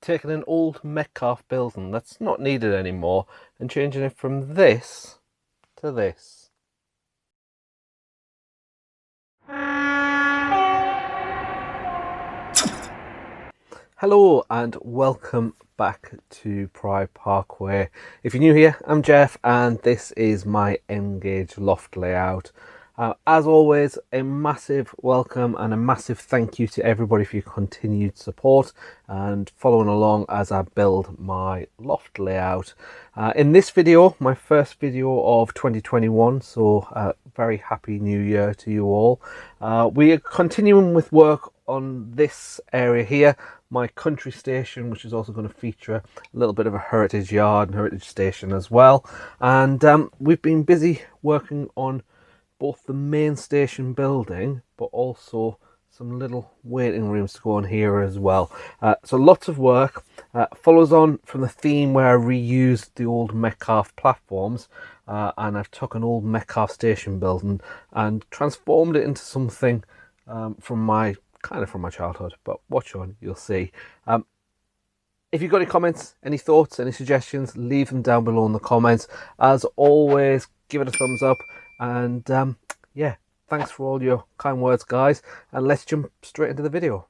taking an old Metcalfe building that's not needed anymore and changing it from this to this. Hello and welcome back to Parkway. If you're new here, I'm Jeff and this is my Engage loft layout. As always, a massive welcome and a massive thank you to everybody for your continued support and following along as I build my loft layout. In this video, my first video of 2021, so very happy new year to you all. We are continuing with work on this area here, my country station, which is also going to feature a little bit of a heritage yard and heritage station as well. And we've been busy working on both the main station building, but also some little waiting rooms to go on here as well. So lots of work. Follows on from the theme where I reused the old Metcalfe platforms, and I've took an old Metcalfe station building and transformed it into something from my childhood. But watch on, you'll see. If you've got any comments, any thoughts, any suggestions, leave them down below in the comments. As always, give it a thumbs up. And yeah, thanks for all your kind words, guys. And let's jump straight into the video.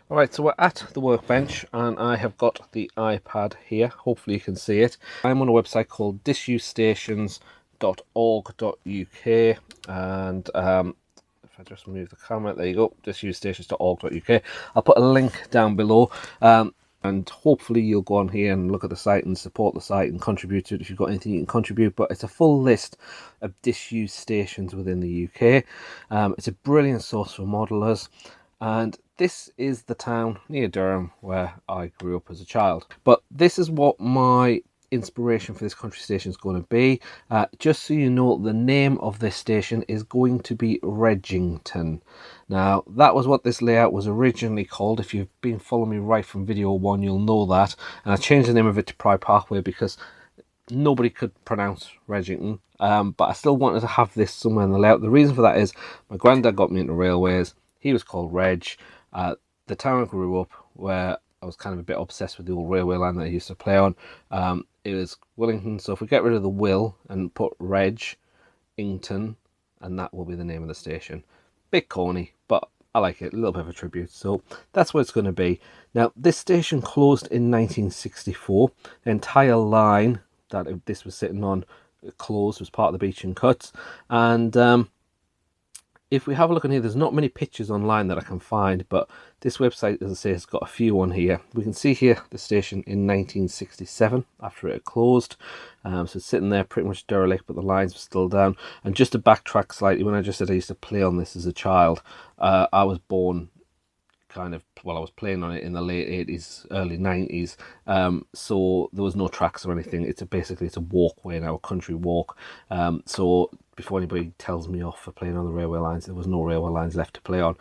Alright, so we're at the workbench and I have got the iPad here. Hopefully you can see it. I'm on a website called disusedstations.org.uk, and if I just move the camera, there you go, disusedstations.org.uk. I'll put a link down below, and hopefully you'll go on here and look at the site and support the site and contribute to it if you've got anything you can contribute. But it's a full list of disused stations within the UK. It's a brilliant source for modelers. And this is the town near Durham where I grew up as a child. But this is what my inspiration for this country station is going to be. Just so you know, the name of this station is going to be Redgington. Now, that was what this layout was originally called. If you've been following me right from video one, you'll know that. And I changed the name of it to Pride Parkway because nobody could pronounce Redgington. But I still wanted to have this somewhere in the layout. The reason for that is my granddad got me into railways. He was called Reg. The town I grew up, where I was kind of a bit obsessed with the old railway line that I used to play on, it was Willington. So if we get rid of the Will and put Redgington, and that will be the name of the station. Bit corny, but I like it. A little bit of a tribute. So that's what it's going to be. Now, this station closed in 1964. The entire line that this was sitting on closed, was part of the Beach and Cuts. And if we have a look in here, there's not many pictures online that I can find, but this website, as I say, has got a few on here. We can see here the station in 1967 after it had closed. So it's sitting there pretty much derelict, but the lines were still down. And just to backtrack slightly, when I just said I used to play on this as a child, I was born I was playing on it in the late 80s, early 90s, so there was no tracks or anything. Basically it's a walkway now, a country walk. So before anybody tells me off for playing on the railway lines, there was no railway lines left to play on.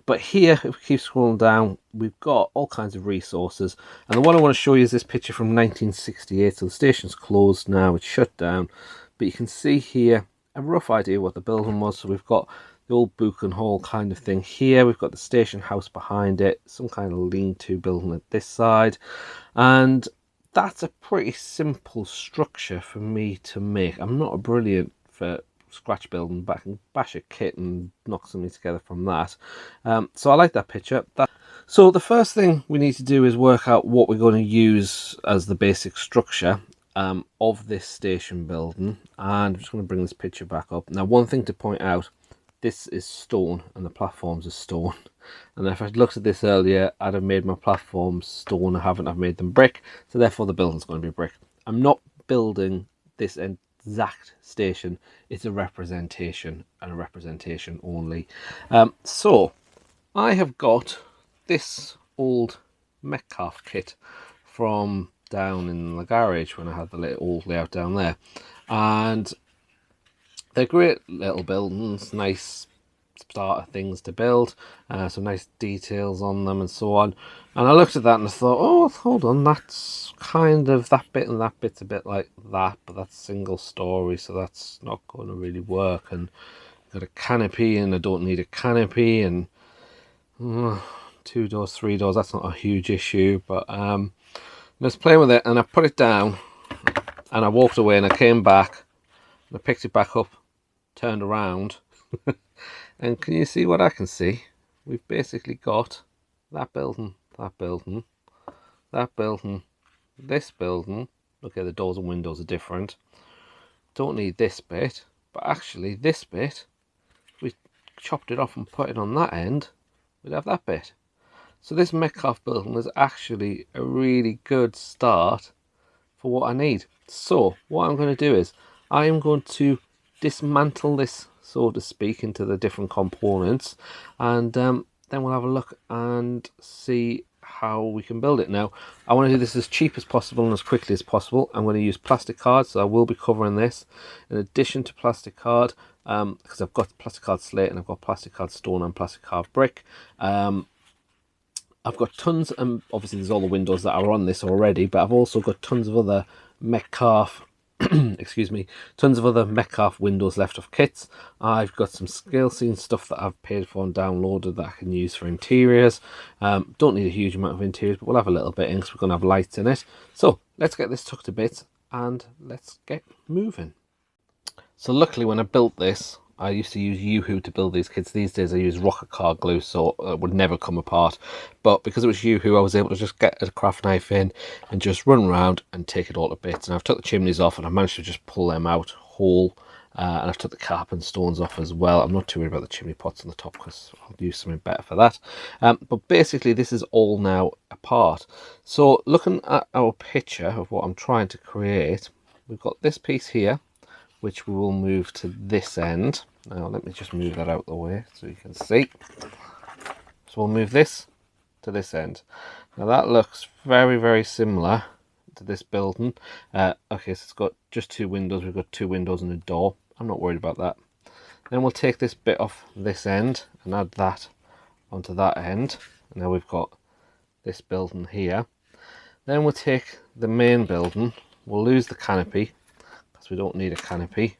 But here, if we keep scrolling down, we've got all kinds of resources, and the one I want to show you is this picture from 1968. So the station's closed now, it's shut down, but you can see here a rough idea what the building was. So we've got the old Buchan Hall kind of thing here. We've got the station house behind it, some kind of lean-to building at this side, and that's a pretty simple structure for me to make. I'm not a brilliant for scratch building, but I can bash a kit and knock something together from that. So I like that picture. So the first thing we need to do is work out what we're going to use as the basic structure of this station building. And I'm just going to bring this picture back up. Now, one thing to point out, this is stone and the platforms are stone. And if I'd looked at this earlier, I'd have made my platforms stone. I've made them brick, so therefore the building's going to be brick. I'm not building this exact station. It's a representation, and a representation only. So I have got this old Metcalfe kit from down in the garage when I had the old layout down there, and they're great little buildings, nice starter things to build, some nice details on them and so on. And I looked at that and I thought, oh, hold on, that's kind of, that bit and that bit's a bit like that, but that's single story, so that's not going to really work. And got a canopy and I don't need a canopy, and 2 doors, 3 doors, that's not a huge issue. But I was playing with it and I put it down and I walked away and I came back and I picked it back up, turned around and can you see what I can see? We've basically got that building, that building, that building, this building. Okay, the doors and windows are different. Don't need this bit, but actually this bit, if we chopped it off and put it on that end, we'd have that bit. So this Metcalfe building is actually a really good start for what I need. So what I'm going to do is I am going to dismantle this, so to speak, into the different components, and then we'll have a look and see how we can build it. Now I want to do this as cheap as possible and as quickly as possible. I'm going to use Plasticard, so I will be covering this in addition to Plasticard, because I've got Plasticard slate and I've got Plasticard stone and Plasticard brick. I've got tons, and obviously there's all the windows that are on this already, but I've also got tons of other Metcalfe excuse me, tons of other Metcalfe windows left of kits. I've got some scale scene stuff that I've paid for and downloaded that I can use for interiors. Don't need a huge amount of interiors, but we'll have a little bit in because we're going to have lights in it. So let's get this tucked to bits and let's get moving. So luckily when I built this, I used to use Yoo-Hoo to build these kits. These days I use rocket car glue, so it would never come apart. But because it was Yoo-Hoo, I was able to just get a craft knife in and just run around and take it all to bits. And I've took the chimneys off and I managed to just pull them out whole. And I've took the cap and stones off as well. I'm not too worried about the chimney pots on the top because I'll use something better for that. But basically this is all now apart. So looking at our picture of what I'm trying to create, we've got this piece here, which we will move to this end. Now let me just move that out of the way so you can see. So we'll move this to this end. Now that looks very, very similar to this building. Okay, so it's got just 2 windows. We've got 2 windows and a door. I'm not worried about that. Then we'll take this bit off this end and add that onto that end. And now we've got this building here. Then we'll take the main building. We'll lose the canopy, we don't need a canopy,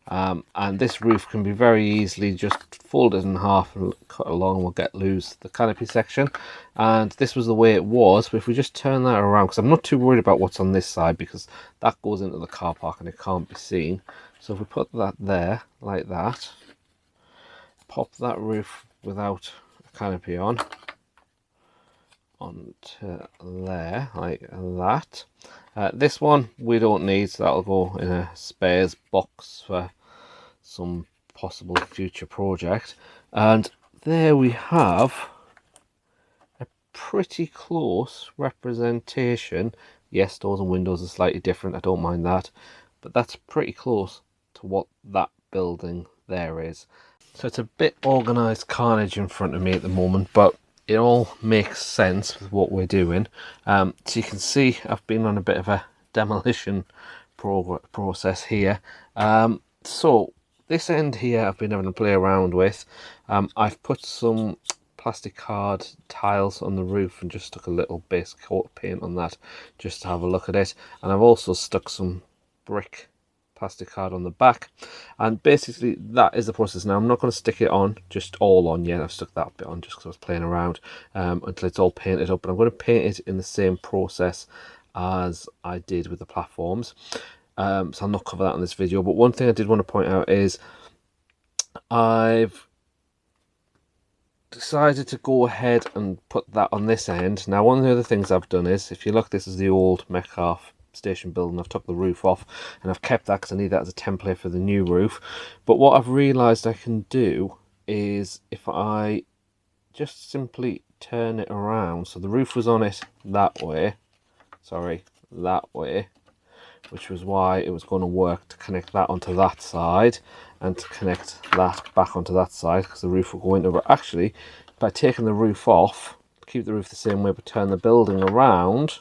and this roof can be very easily just folded in half and cut along. We'll lose the canopy section, and this was the way it was. But if we just turn that around, because I'm not too worried about what's on this side because that goes into the car park and it can't be seen. So if we put that there like that, pop that roof without a canopy on onto there like that. This one we don't need, so that'll go in a spares box for some possible future project. And there we have a pretty close representation. Yes, doors and windows are slightly different, I don't mind that, but that's pretty close to what that building there is. So it's a bit organised carnage in front of me at the moment, but it all makes sense with what we're doing. So you can see I've been on a bit of a demolition process here. So this end here I've been having to play around with. I've put some Plasticard tiles on the roof and just stuck a little base coat of paint on that just to have a look at it. And I've also stuck some brick Plasticard on the back, and basically that is the process. Now I'm not going to stick it on just all on yet. I've stuck that bit on just because I was playing around until it's all painted up, but I'm going to paint it in the same process as I did with the platforms. So I'll not cover that in this video, but one thing I did want to point out is I've decided to go ahead and put that on this end. Now one of the other things I've done is, if you look, this is the old Metcalfe station building. I've took the roof off and I've kept that because I need that as a template for the new roof. But what I've realized I can do is if I just simply turn it around, so the roof was on it that way, which was why it was going to work to connect that onto that side and to connect that back onto that side because the roof will go into it. But actually, by taking the roof off, keep the roof the same way but turn the building around,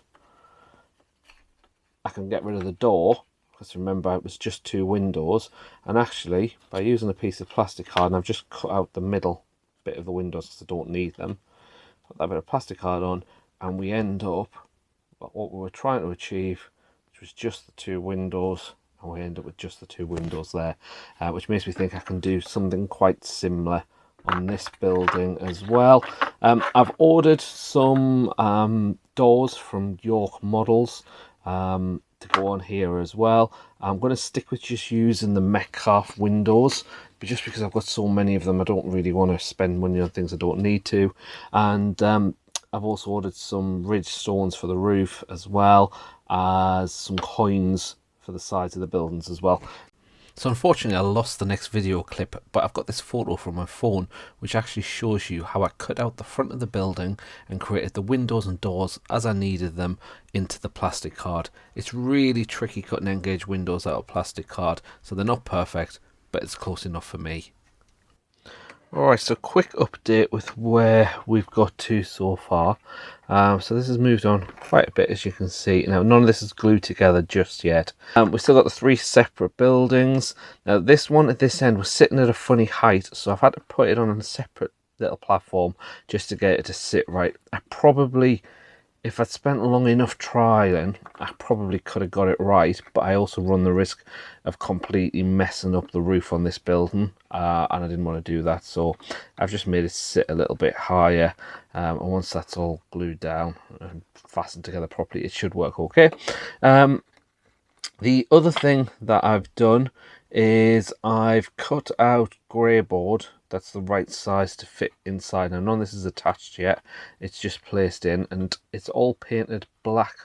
I can get rid of the door, because remember it was just 2 windows, and actually by using a piece of plastic card, and I've just cut out the middle bit of the windows because I don't need them, put that bit of plastic card on, and we end up what we were trying to achieve, which was just the 2 windows, and we end up with just the 2 windows there, which makes me think I can do something quite similar on this building as well. I've ordered some doors from York Models to go on here as well. I'm going to stick with just using the Metcalfe windows, but just because I've got so many of them, I don't really want to spend money on things I don't need to. And I've also ordered some ridge stones for the roof, as well as some coins for the sides of the buildings as well. So unfortunately I lost the next video clip, but I've got this photo from my phone which actually shows you how I cut out the front of the building and created the windows and doors as I needed them into the plastic card. It's really tricky cutting N-gauge windows out of plastic card, so they're not perfect, but it's close enough for me. Alright, so quick update with where we've got to so far. So this has moved on quite a bit, as you can see. Now, none of this is glued together just yet. We've still got the 3 separate buildings. Now, this one at this end was sitting at a funny height, so I've had to put it on a separate little platform just to get it to sit right. I probably, if I'd spent long enough trying, I probably could have got it right, but I also run the risk of completely messing up the roof on this building, and I didn't want to do that, so I've just made it sit a little bit higher, and once that's all glued down and fastened together properly, it should work okay. The other thing that I've done is I've cut out grey board that's the right size to fit inside. Now, none of this is attached yet, it's just placed in, and it's all painted black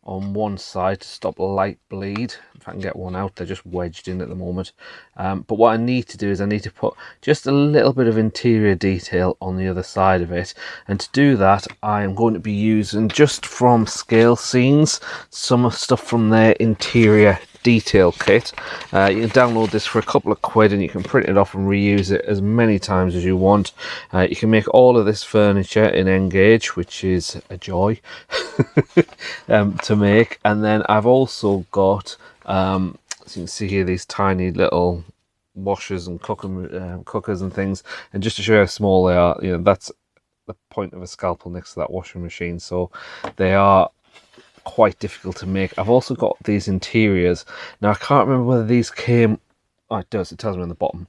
on one side to stop light bleed. If I can get one out, they're just wedged in at the moment. But what I need to do is I need to put just a little bit of interior detail on the other side of it, and to do that I am going to be using, just from Scale Scenes, some stuff from their interior detail kit. You can download this for a couple of quid and you can print it off and reuse it as many times as you want. You can make all of this furniture in N-gauge, which is a joy to make. And then I've also got, so you can see here, these tiny little washers and cookers and things, and just to show you how small they are, you know, that's the point of a scalpel next to that washing machine, so they are quite difficult to make. I've also got these interiors. Now, I can't remember whether these came, oh, it does, it tells me on the bottom.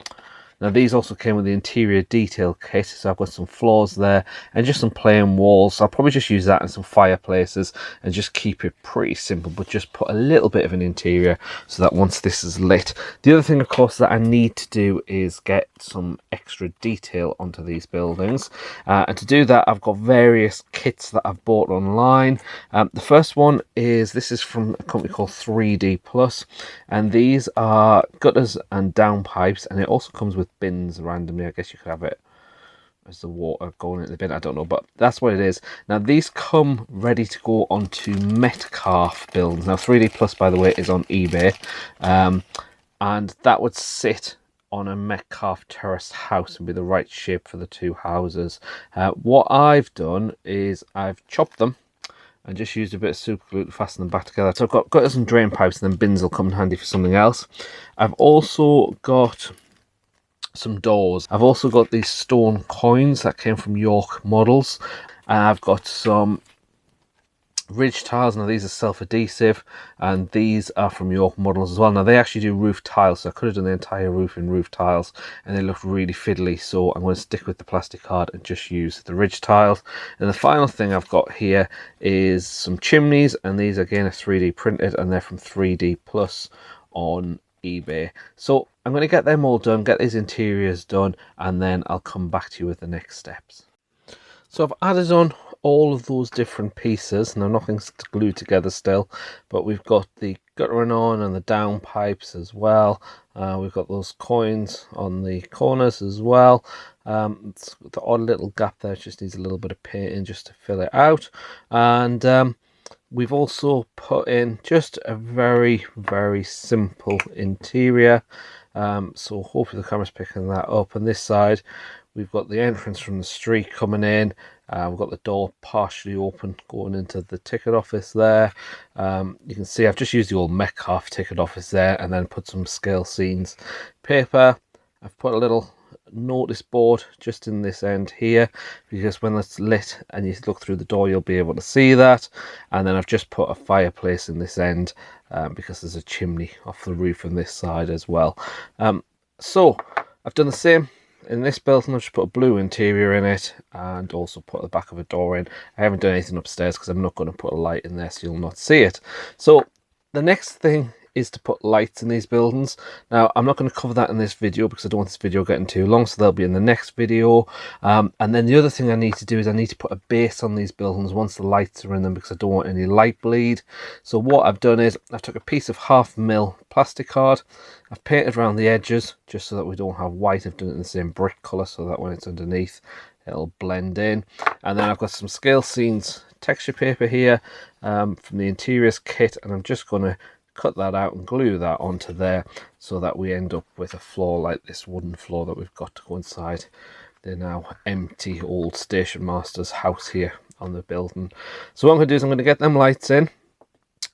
Now, these also came with the interior detail kit, so I've got some floors there and just some plain walls. So I'll probably just use that and some fireplaces and just keep it pretty simple, but just put a little bit of an interior so that once this is lit. The other thing, of course, that I need to do is get some extra detail onto these buildings. And to do that, I've got various kits that I've bought online. The first one is, this is from a company called 3D Plus, and these are gutters and downpipes, and it also comes with bins randomly. I guess you could have it as the water going into the bin, I don't know, but that's what it is. Now, these come ready to go onto Metcalfe buildings. Now, 3D Plus, by the way, is on eBay, and that would sit on a Metcalfe terraced house and be the right shape for the 2 houses. What I've done is I've chopped them and just used a bit of super glue to fasten them back together. So I've got gutters and drain pipes, and then bins will come in handy for something else. I've also got some doors. I've also got these stone coins that came from York Models, and I've got some ridge tiles. Now, these are self-adhesive, and these are from York Models as well. Now, they actually do roof tiles, so I could have done the entire roof in roof tiles and they look really fiddly, so I'm going to stick with the plastic card and just use the ridge tiles. And the final thing I've got here is some chimneys, and these again are 3D printed, and they're from 3D Plus on eBay. So I'm going to get them all done, get these interiors done, and then I'll come back to you with the next steps. So I've added on all of those different pieces. Now, nothing's glued together still, but we've got the guttering on and the down pipes as well. We've got those coins on the corners as well. It's got the odd little gap there, it just needs a little bit of painting just to fill it out. And we've also put in just a very, very simple interior. So hopefully the camera's picking that up. On this side, we've got the entrance from the street coming in, We've got the door partially open going into the ticket office there. You can see I've just used the old Metcalfe ticket office there and then put some scale scenes paper. I've put a little notice board just in this end here, because when it's lit and you look through the door you'll be able to see that. And then I've just put a fireplace in this end because there's a chimney off the roof on this side as well. So I've done the same in this building. I've just put a blue interior in it and also put the back of a door in. I haven't done anything upstairs because I'm not going to put a light in there, so you'll not see it. So the next thing is to put lights in these buildings. Now I'm not going to cover that in this video because I don't want this video getting too long, so they'll be in the next video. And then the other thing I need to do is I need to put a base on these buildings once the lights are in them, because I don't want any light bleed. So what I've done is I've took a piece of 1/2 mil plasticard, I've painted around the edges just so that we don't have white. I've done it in the same brick colour so that when it's underneath it'll blend in. And then I've got some scale scenes texture paper here from the interiors kit, and I'm just going to cut that out and glue that onto there so that we end up with a floor like this wooden floor that we've got to go inside the now empty old station master's house here on the building. So what I'm going to do is I'm going to get them lights in,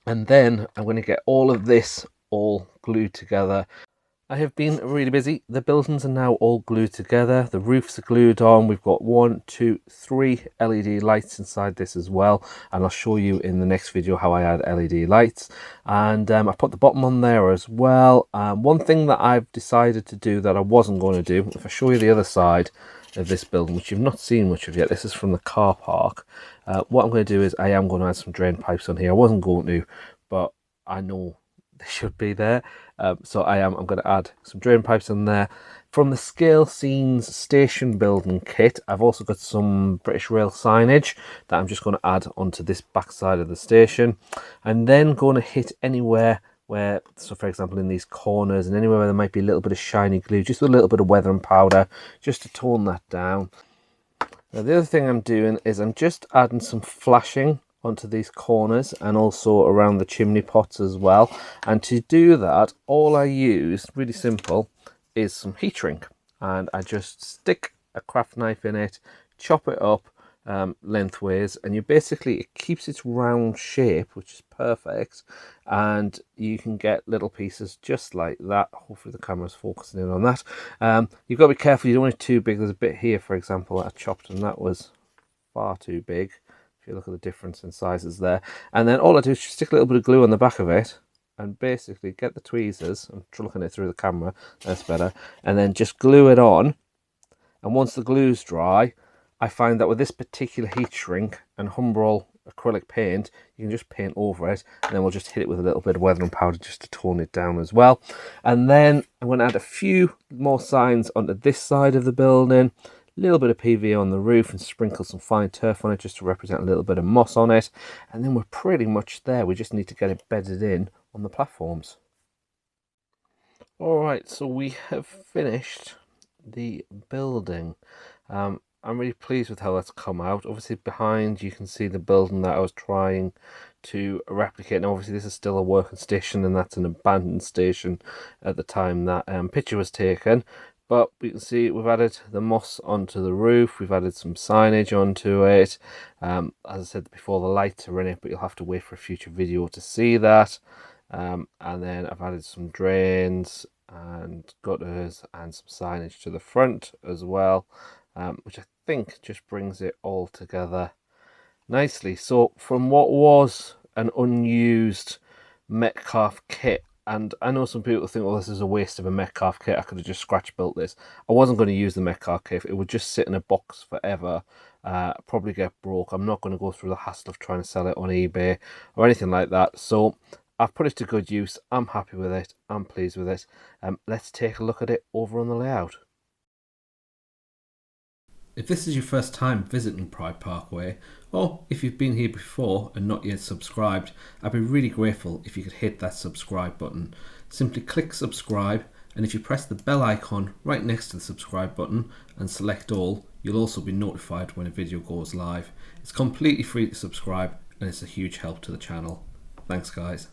and then I'm going to get all of this all glued together. I have been really busy. The buildings are now all glued together. The roofs are glued on. We've got 1, 2, 3 LED lights inside this as well. And I'll show you in the next video how I add LED lights. And I put the bottom on there as well. One thing that I've decided to do that I wasn't going to do, if I show you the other side of this building, which you've not seen much of yet, this is from the car park. What I'm going to do is I am going to add some drain pipes on here. I wasn't going to, but I know they should be there. So I'm going to add some drain pipes in there. From the Scale Scenes station building kit, I've also got some British Rail signage that I'm just going to add onto this back side of the station. I'm then going to hit anywhere where, so for example in these corners and anywhere where there might be a little bit of shiny glue, just with a little bit of weathering powder, just to tone that down. Now the other thing I'm doing is I'm just adding some flashing onto these corners and also around the chimney pots as well. And to do that, all I use, really simple, is some heat shrink. And I just stick a craft knife in it, chop it up lengthways, and it keeps its round shape, which is perfect. And you can get little pieces just like that. Hopefully the camera's focusing in on that. You've got to be careful, you don't want it too big. There's a bit here, for example, that I chopped, and that was far too big. If you look at the difference in sizes there. And then all I do is just stick a little bit of glue on the back of it and basically get the tweezers. I'm looking at it through the camera, that's better. And then just glue it on. And once the glue's dry, I find that with this particular heat shrink and Humbrol acrylic paint, you can just paint over it, and then we'll just hit it with a little bit of weathering powder just to tone it down as well. And then I'm going to add a few more signs onto this side of the building. A little bit of PVA on the roof and sprinkle some fine turf on it just to represent a little bit of moss on it. And then we're pretty much there. We just need to get it bedded in on the platforms. Alright, so we have finished the building. I'm really pleased with how that's come out. Obviously behind you can see the building that I was trying to replicate. Now obviously this is still a working station, and that's an abandoned station at the time that picture was taken. But we can see we've added the moss onto the roof, we've added some signage onto it. As I said before, the lights are in it, but you'll have to wait for a future video to see that. And then I've added some drains and gutters and some signage to the front as well, which I think just brings it all together nicely. So from what was an unused Metcalfe kit, and I know some people think, well, this is a waste of a Metcalfe kit, I could have just scratch built this. I wasn't going to use the Metcalfe kit. It would just sit in a box forever, probably get broke. I'm not going to go through the hassle of trying to sell it on eBay or anything like that. So I've put it to good use. I'm happy with it. I'm pleased with it. Let's take a look at it over on the layout. If this is your first time visiting Pride Parkway, or if you've been here before and not yet subscribed, I'd be really grateful if you could hit that subscribe button. Simply click subscribe, and if you press the bell icon right next to the subscribe button and select all, you'll also be notified when a video goes live. It's completely free to subscribe, and it's a huge help to the channel. Thanks guys.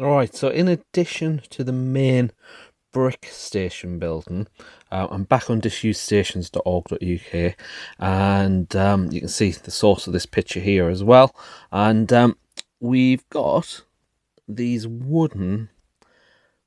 Alright, so in addition to the main brick station building. I'm back on disusedstations.org.uk, and you can see the source of this picture here as well. And we've got these wooden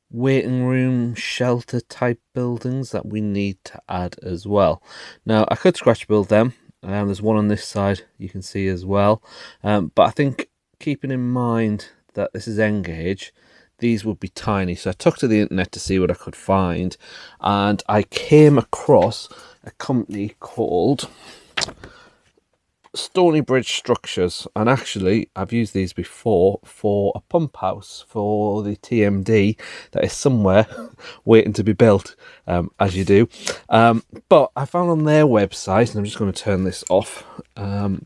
waiting room shelter type buildings that we need to add as well. Now I could scratch build them. There's one on this side you can see as well, but I think keeping in mind that this is N gauge, these would be tiny. So I took to the internet to see what I could find, and I came across a company called Stoneybridge Structures, and actually I've used these before for a pump house for the TMD that is somewhere waiting to be built, as you do. But I found on their website, and I'm just going to turn this off, I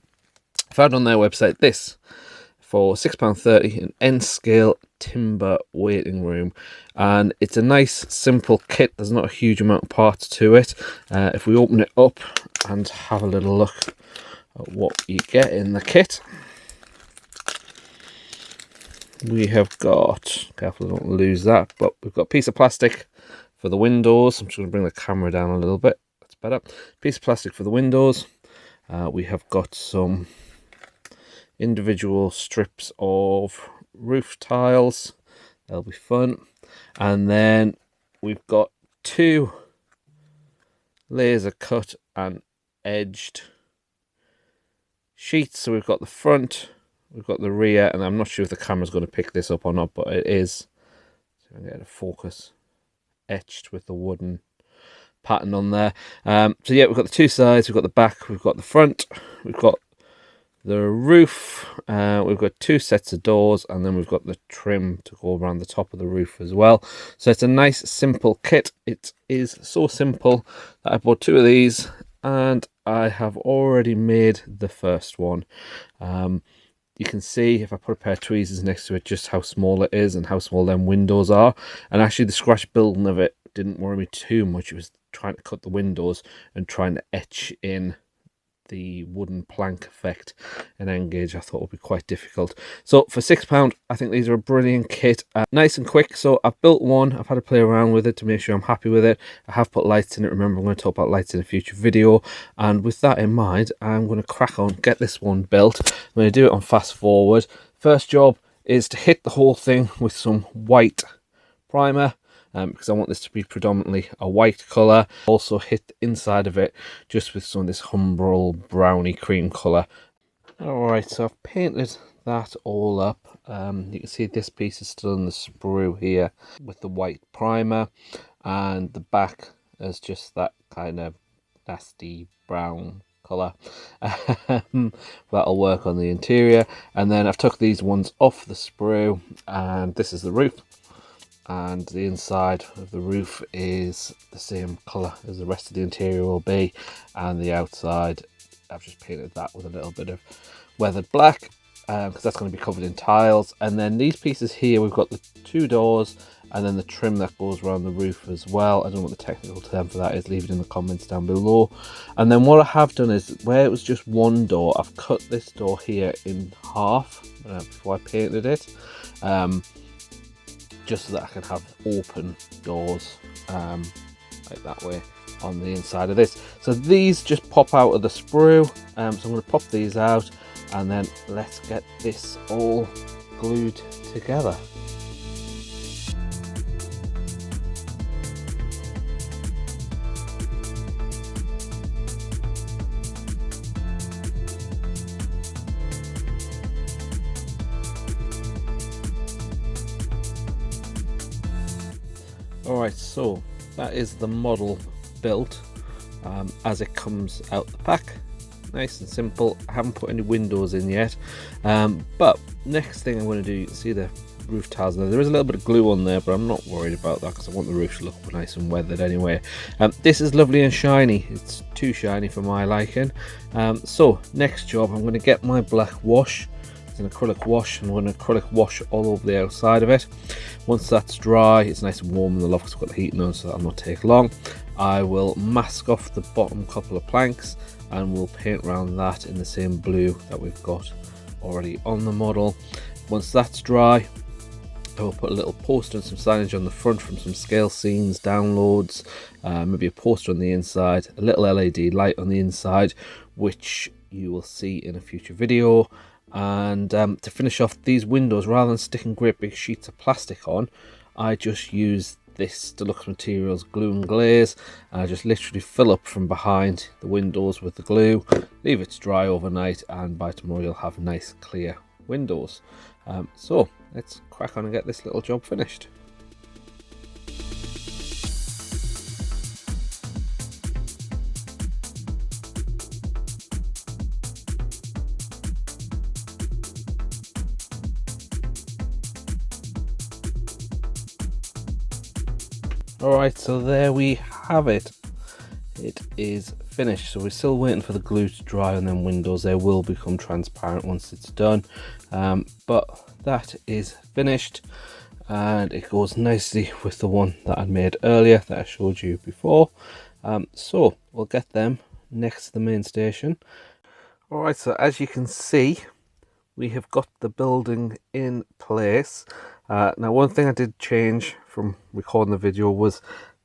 found on their website this for £6.30, an N-scale timber waiting room, and it's a nice simple kit. There's not a huge amount of parts to it. If we open it up and have a little look at what you get in the kit, we have got, careful don't lose that, but we've got a piece of plastic for the windows. I'm just going to bring the camera down a little bit, that's better. Piece of plastic for the windows. We have got some individual strips of roof tiles, they'll be fun. And then we've got two laser cut and edged sheets. So we've got the front, we've got the rear, and I'm not sure if the camera's going to pick this up or not, but it is, so I can get a focus, etched with the wooden pattern on there. So yeah, we've got the two sides, we've got the back, we've got the front, we've got the roof, we've got two sets of doors, and then we've got the trim to go around the top of the roof as well. So it's a nice simple kit. It is so simple that I bought two of these, and I have already made the first one. You can see if I put a pair of tweezers next to it just how small it is and how small them windows are. And actually the scratch building of it didn't worry me too much. It was trying to cut the windows and trying to etch in the wooden plank effect and N-gauge I thought would be quite difficult. So for £6 I think these are a brilliant kit, nice and quick. So I've built one, I've had to play around with it to make sure I'm happy with it. I have put lights in it. Remember, I'm going to talk about lights in a future video, and with that in mind I'm going to crack on, get this one built. I'm going to do it on fast forward. First job is to hit the whole thing with some white primer, because I want this to be predominantly a white colour. Also hit the inside of it just with some of this humbrol browny cream colour. Alright, so I've painted that all up. You can see this piece is still in the sprue here with the white primer, and the back is just that kind of nasty brown colour. That'll work on the interior. And then I've took these ones off the sprue, and this is the roof. And the inside of the roof is the same colour as the rest of the interior will be, and the outside I've just painted that with a little bit of weathered black, because that's going to be covered in tiles. And then these pieces here, we've got the two doors and then the trim that goes around the roof as well. I don't know what the technical term for that is, leave it in the comments down below. And then what I have done is, where it was just one door, I've cut this door here in half before I painted it, just so that I can have open doors like that way on the inside of this. So these just pop out of the sprue, so I'm going to pop these out, and then let's get this all glued together. Alright, so that is the model built as it comes out the pack. Nice and simple. I haven't put any windows in yet, but next thing I'm going to do, you can see the roof tiles now. There is a little bit of glue on there, but I'm not worried about that because I want the roof to look nice and weathered anyway. This is lovely and shiny. It's too shiny for my liking. So next job, I'm going to get my black wash. It's an acrylic wash, and I'm going to acrylic wash all over the outside of it. Once that's dry, it's nice and warm in the loft because I've got the heating on, so that'll not take long. I will mask off the bottom couple of planks, and we'll paint around that in the same blue that we've got already on the model. Once that's dry, I will put a little poster and some signage on the front from some scale scenes, downloads, maybe a poster on the inside, a little LED light on the inside, which you will see in a future video. And to finish off these windows, rather than sticking great big sheets of plastic on, I just use this Deluxe Materials glue and glaze, and I just literally fill up from behind the windows with the glue, leave it to dry overnight, and by tomorrow you'll have nice clear windows. So let's crack on and get this little job finished. Alright, so there we have it. It is finished. So we're still waiting for the glue to dry on them windows. They will become transparent once it's done. But that is finished, and it goes nicely with the one that I made earlier that I showed you before. So we'll get them next to the main station. Alright, so as you can see, we have got the building in place. Now, one thing I did change from recording the video was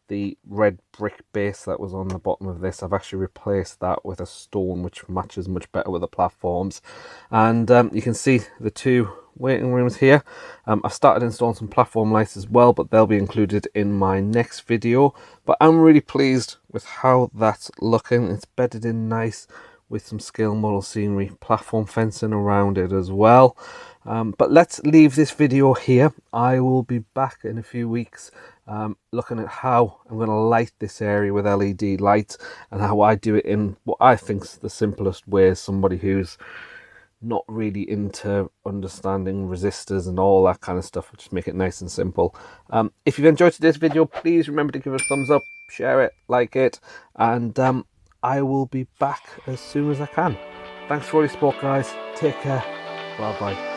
the red brick base that was on the bottom of this. I've actually replaced that with a stone, which matches much better with the platforms. And you can see the two waiting rooms here. I've started installing some platform lights as well, but they'll be included in my next video. But I'm really pleased with how that's looking. It's bedded in nice with some scale model scenery, platform fencing around it as well. But let's leave this video here. I will be back in a few weeks looking at how I'm going to light this area with LED lights, and how I do it in what I think is the simplest way as somebody who's not really into understanding resistors and all that kind of stuff. I'll just make it nice and simple. If you've enjoyed today's video, please remember to give it a thumbs up, share it, like it, and I will be back as soon as I can. Thanks for all your support, guys. Take care. Bye bye.